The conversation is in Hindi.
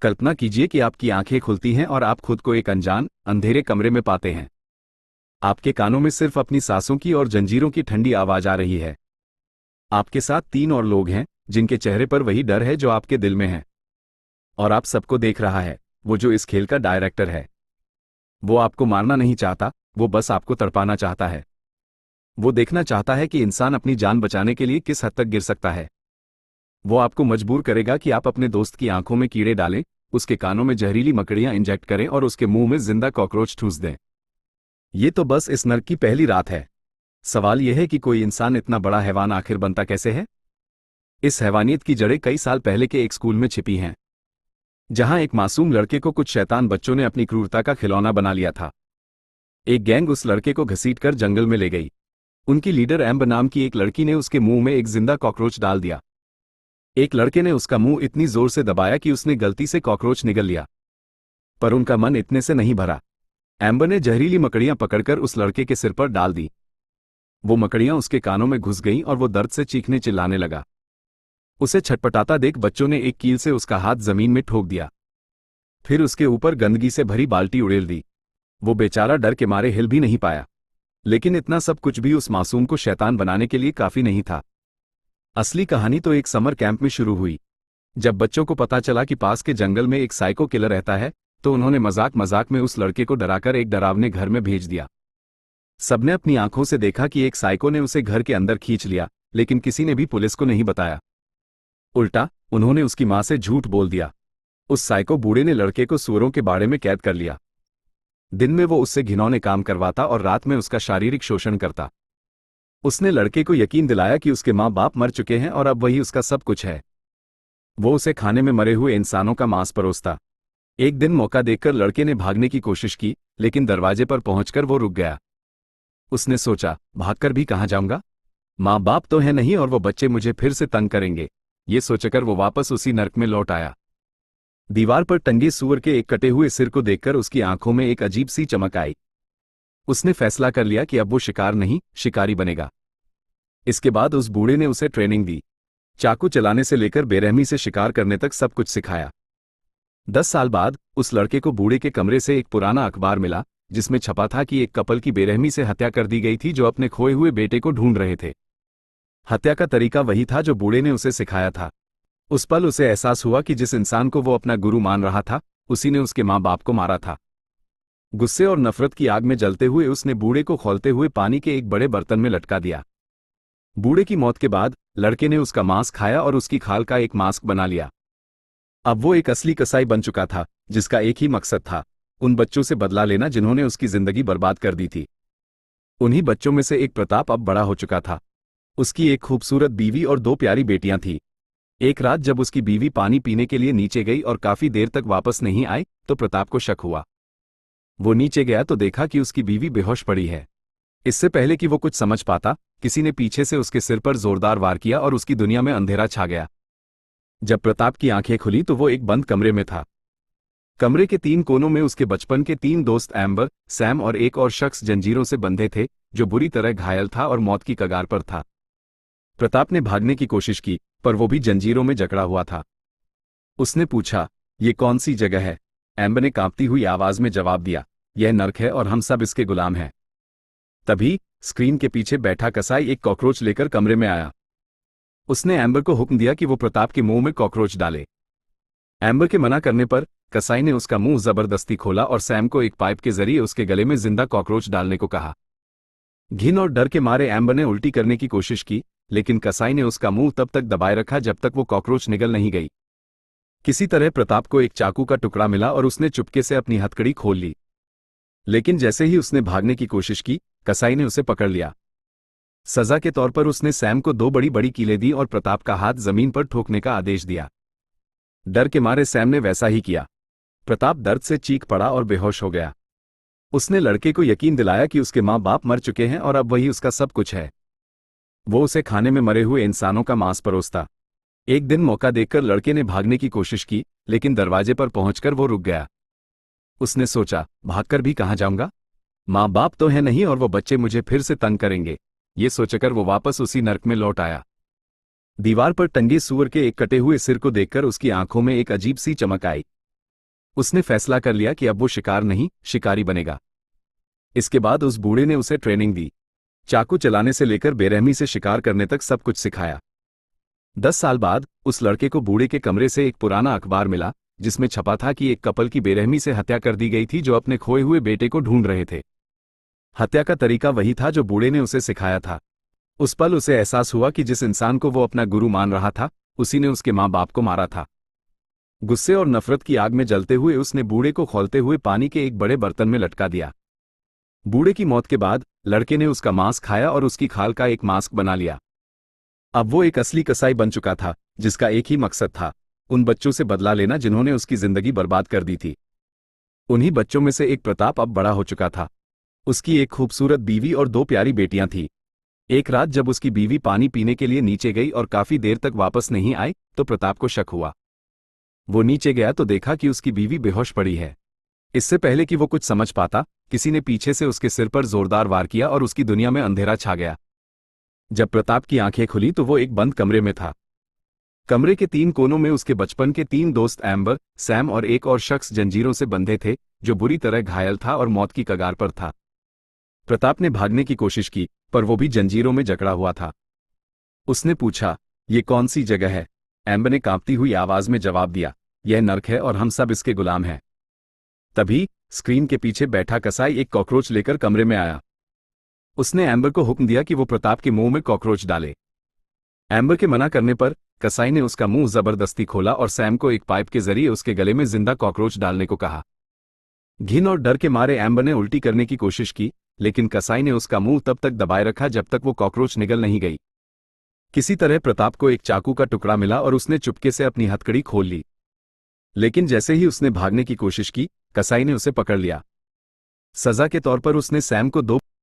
कल्पना कीजिए कि आपकी आंखें खुलती हैं और आप खुद को एक अनजान, अंधेरे कमरे में पाते हैं। आपके कानों में सिर्फ अपनी सांसों की और जंजीरों की ठंडी आवाज आ रही है। आपके साथ 3 और लोग हैं, जिनके चेहरे पर वही डर है जो आपके दिल में है। और आप सबको देख रहा है, वो जो इस खेल का डायरेक्टर है। वो आपको मारना नहीं चाहता, वो बस आपको तड़पाना चाहता है। वो देखना चाहता है कि इंसान अपनी जान बचाने के लिए किस हद तक गिर सकता है। वो आपको मजबूर करेगा कि आप अपने दोस्त की आंखों में कीड़े डालें, उसके कानों में जहरीली मकड़ियां इंजेक्ट करें और उसके मुंह में जिंदा कॉकरोच ठूस दें। ये तो बस इस नर्क की पहली रात है। सवाल यह है कि कोई इंसान इतना बड़ा हैवान आखिर बनता कैसे है। इस हैवानियत की जड़ें कई साल पहले के एक स्कूल में छिपी हैं, जहां एक मासूम लड़के को कुछ शैतान बच्चों ने अपनी क्रूरता का खिलौना बना लिया था। एक गैंग उस लड़के को घसीटकर जंगल में ले गई। उनकी लीडर एम्बर नाम की एक लड़की ने उसके मुंह में एक जिंदा कॉकरोच डाल दिया। एक लड़के ने उसका मुंह इतनी जोर से दबाया कि उसने गलती से कॉकरोच निगल लिया। पर उनका मन इतने से नहीं भरा। एम्बर ने जहरीली मकड़ियां पकड़कर उस लड़के के सिर पर डाल दी। वो मकड़ियां उसके कानों में घुस गईं और वो दर्द से चीखने चिल्लाने लगा। उसे छटपटाता देख बच्चों ने एक कील से उसका हाथ जमीन में ठोक दिया। फिर उसके ऊपर गंदगी से भरी बाल्टी उड़ेल दी। वो बेचारा डर के मारे हिल भी नहीं पाया। लेकिन इतना सब कुछ भी उस मासूम को शैतान बनाने के लिए काफी नहीं था। असली कहानी तो एक समर कैंप में शुरू हुई। जब बच्चों को पता चला कि पास के जंगल में एक साइको किलर रहता है, तो उन्होंने मजाक मजाक में उस लड़के को डराकर एक डरावने घर में भेज दिया। सबने अपनी आंखों से देखा कि एक साइको ने उसे घर के अंदर खींच लिया, लेकिन किसी ने भी पुलिस को नहीं बताया। उल्टा उन्होंने उसकी मां से झूठ बोल दिया। उस साइको बूढ़े ने लड़के को सुअरों के बाड़े में कैद कर लिया। दिन में वो उससे घिनौने काम करवाता और रात में उसका शारीरिक शोषण करता। उसने लड़के को यकीन दिलाया कि उसके माँ बाप मर चुके हैं और अब वही उसका सब कुछ है। वो उसे खाने में मरे हुए इंसानों का मांस परोसता। एक दिन मौका देखकर लड़के ने भागने की कोशिश की, लेकिन दरवाजे पर पहुंचकर वो रुक गया। उसने सोचा, भागकर भी कहां जाऊंगा, माँ बाप तो है नहीं और वो बच्चे मुझे फिर से तंग करेंगे। ये सोचकर वो वापस उसी नर्क में लौट आया। दीवार पर टंगे सूअर के एक कटे हुए सिर को देखकर उसकी आंखों में एक अजीब सी चमक आई। उसने फैसला कर लिया कि अब वो शिकार नहीं, शिकारी बनेगा। इसके बाद उस बूढ़े ने उसे ट्रेनिंग दी। चाकू चलाने से लेकर बेरहमी से शिकार करने तक सब कुछ सिखाया। 10 साल बाद उस लड़के को बूढ़े के कमरे से एक पुराना अखबार मिला, जिसमें छपा था कि एक कपल की बेरहमी से हत्या कर दी गई थी, जो अपने खोए हुए बेटे को ढूंढ रहे थे। हत्या का तरीका वही था जो बूढ़े ने उसे सिखाया था। उस पल उसे एहसास हुआ कि जिस इंसान को वो अपना गुरु मान रहा था, उसी ने उसके माँ बाप को मारा था। गुस्से और नफरत की आग में जलते हुए उसने बूढ़े को खौलते हुए पानी के एक बड़े बर्तन में लटका दिया। बूढ़े की मौत के बाद लड़के ने उसका मांस खाया और उसकी खाल का एक मास्क बना लिया। अब वो एक असली कसाई बन चुका था, जिसका एक ही मकसद था, उन बच्चों से बदला लेना जिन्होंने उसकी जिंदगी बर्बाद कर दी थी। उन्हीं बच्चों में से एक प्रताप अब बड़ा हो चुका था। उसकी एक खूबसूरत बीवी और 2 प्यारी बेटियां थीं। एक रात जब उसकी बीवी पानी पीने के लिए नीचे गई और काफी देर तक वापस नहीं आई, तो प्रताप को शक हुआ। वो नीचे गया तो देखा कि उसकी बीवी बेहोश पड़ी है। इससे पहले कि वो कुछ समझ पाता, किसी ने पीछे से उसके सिर पर जोरदार वार किया और उसकी दुनिया में अंधेरा छा गया। जब प्रताप की आंखें खुली तो वो एक बंद कमरे में था। कमरे के 3 कोनों में उसके बचपन के 3 दोस्त एम्बर, सैम और एक और शख्स जंजीरों से बंधे थे, जो बुरी तरह घायल था और मौत की कगार पर था। प्रताप ने भागने की कोशिश की, पर वो भी जंजीरों में जकड़ा हुआ था। उसने पूछा, ये कौन सी जगह है? एम्बर ने कांपती हुई आवाज में जवाब दिया, यह नर्क है और हम सब इसके गुलाम हैं। तभी स्क्रीन के पीछे बैठा कसाई एक कॉकरोच लेकर कमरे में आया। उसने एम्बर को हुक्म दिया कि वो प्रताप के मुंह में कॉकरोच डाले। एम्बर के मना करने पर कसाई ने उसका मुंह जबरदस्ती खोला और सैम को एक पाइप के जरिए उसके गले में जिंदा कॉकरोच डालने को कहा। घिन और डर के मारे एम्बर ने उल्टी करने की कोशिश की, लेकिन कसाई ने उसका मुंह तब तक दबाए रखा जब तक वो कॉकरोच निगल नहीं गई। किसी तरह प्रताप को एक चाकू का टुकड़ा मिला और उसने चुपके से अपनी हथकड़ी खोल ली। लेकिन जैसे ही उसने भागने की कोशिश की, कसाई ने उसे पकड़ लिया। सजा के तौर पर उसने सैम को 2 बड़ी बड़ी कीलें दी और प्रताप का हाथ जमीन पर ठोकने का आदेश दिया। डर के मारे सैम ने वैसा ही किया। प्रताप दर्द से चीख पड़ा और बेहोश हो गया। उसने लड़के को यकीन दिलाया कि उसके माँ बाप मर चुके हैं और अब वही उसका सब कुछ है। वो उसे खाने में मरे हुए इंसानों का मांस परोसता। एक दिन मौका देखकर लड़के ने भागने की कोशिश की, लेकिन दरवाजे पर पहुंचकर वो रुक गया। उसने सोचा, भागकर भी कहां जाऊंगा, माँ बाप तो है नहीं और वो बच्चे मुझे फिर से तंग करेंगे। ये सोचकर वो वापस उसी नर्क में लौट आया। दीवार पर टंगे सूअर के एक कटे हुए सिर को देखकर उसकी आंखों में एक अजीब सी चमक आई। उसने फैसला कर लिया कि अब वो शिकार नहीं, शिकारी बनेगा। इसके बाद उस बूढ़े ने उसे ट्रेनिंग दी, चाकू चलाने से लेकर बेरहमी से शिकार करने तक सब कुछ सिखाया। 10 साल बाद उस लड़के को बूढ़े के कमरे से एक पुराना अखबार मिला, जिसमें छपा था कि एक कपल की बेरहमी से हत्या कर दी गई थी जो अपने खोए हुए बेटे को ढूंढ रहे थे। हत्या का तरीका वही था जो बूढ़े ने उसे सिखाया था। उस पल उसे एहसास हुआ कि जिस इंसान को वो अपना गुरु मान रहा था, उसी ने उसके माँ बाप को मारा था। गुस्से और नफरत की आग में जलते हुए उसने बूढ़े को खौलते हुए पानी के एक बड़े बर्तन में लटका दिया। बूढ़े की मौत के बाद लड़के ने उसका मांस खाया और उसकी खाल का एक मास्क बना लिया। अब वो एक असली कसाई बन चुका था, जिसका एक ही मकसद था, उन बच्चों से बदला लेना जिन्होंने उसकी जिंदगी बर्बाद कर दी थी। उन्हीं बच्चों में से एक प्रताप अब बड़ा हो चुका था। उसकी एक खूबसूरत बीवी और 2 प्यारी बेटियां थीं। एक रात जब उसकी बीवी पानी पीने के लिए नीचे गई और काफी देर तक वापस नहीं आई, तो प्रताप को शक हुआ। वो नीचे गया तो देखा कि उसकी बीवी बेहोश पड़ी है। इससे पहले कि वो कुछ समझ पाता, किसी ने पीछे से उसके सिर पर जोरदार वार किया और उसकी दुनिया में अंधेरा छा गया। जब प्रताप की आंखें खुली तो वो एक बंद कमरे में था। कमरे के 3 कोनों में उसके बचपन के 3 दोस्त एम्बर, सैम और एक और शख्स जंजीरों से बंधे थे, जो बुरी तरह घायल था और मौत की कगार पर था। प्रताप ने भागने की कोशिश की, पर वो भी जंजीरों में जकड़ा हुआ था। उसने पूछा, ये कौन सी जगह है? एम्बर ने कांपती हुई आवाज में जवाब दिया, यह नर्क है और हम सब इसके गुलाम हैं। तभी स्क्रीन के पीछे बैठा कसाई एक कॉकरोच लेकर कमरे में आया। उसने एम्बर को हुक्म दिया कि वो प्रताप के मुंह में कॉकरोच डाले। एम्बर के मना करने पर कसाई ने उसका मुंह जबरदस्ती खोला और सैम को एक पाइप के जरिए उसके गले में जिंदा कॉकरोच डालने को कहा। घिन और डर के मारे एम्बर ने उल्टी करने की कोशिश की, लेकिन कसाई ने उसका मुंह तब तक दबाए रखा जब तक वो कॉकरोच निगल नहीं गई। किसी तरह प्रताप को एक चाकू का टुकड़ा मिला और उसने चुपके से अपनी हथकड़ी खोल ली। लेकिन जैसे ही उसने भागने की कोशिश की, कसाई ने उसे पकड़ लिया। सजा के तौर पर उसने सैम को 2